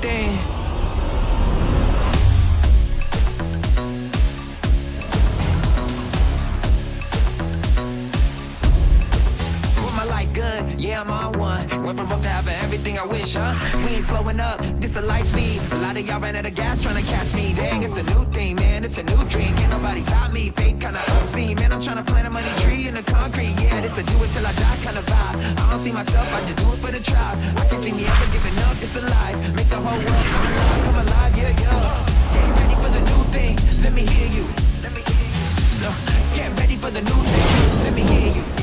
thing. Good, yeah, I'm on one. Went from broke to having everything I wish, huh? We ain't slowing up, this a light speed. A lot of y'all ran out of gas trying to catch me. Dang, it's a new thing, man, it's a new dream. Can't nobody stop me, fake kinda obscene. Man, I'm trying to plant a money tree in the concrete. Yeah, this a do it till I die kind of vibe. I don't see myself, I just do it for the tribe. I can see me ever giving up, it's alive. Make the whole world come alive, yeah, yeah. Get ready for the new thing, let me hear you. Get ready for the new thing, let me hear you.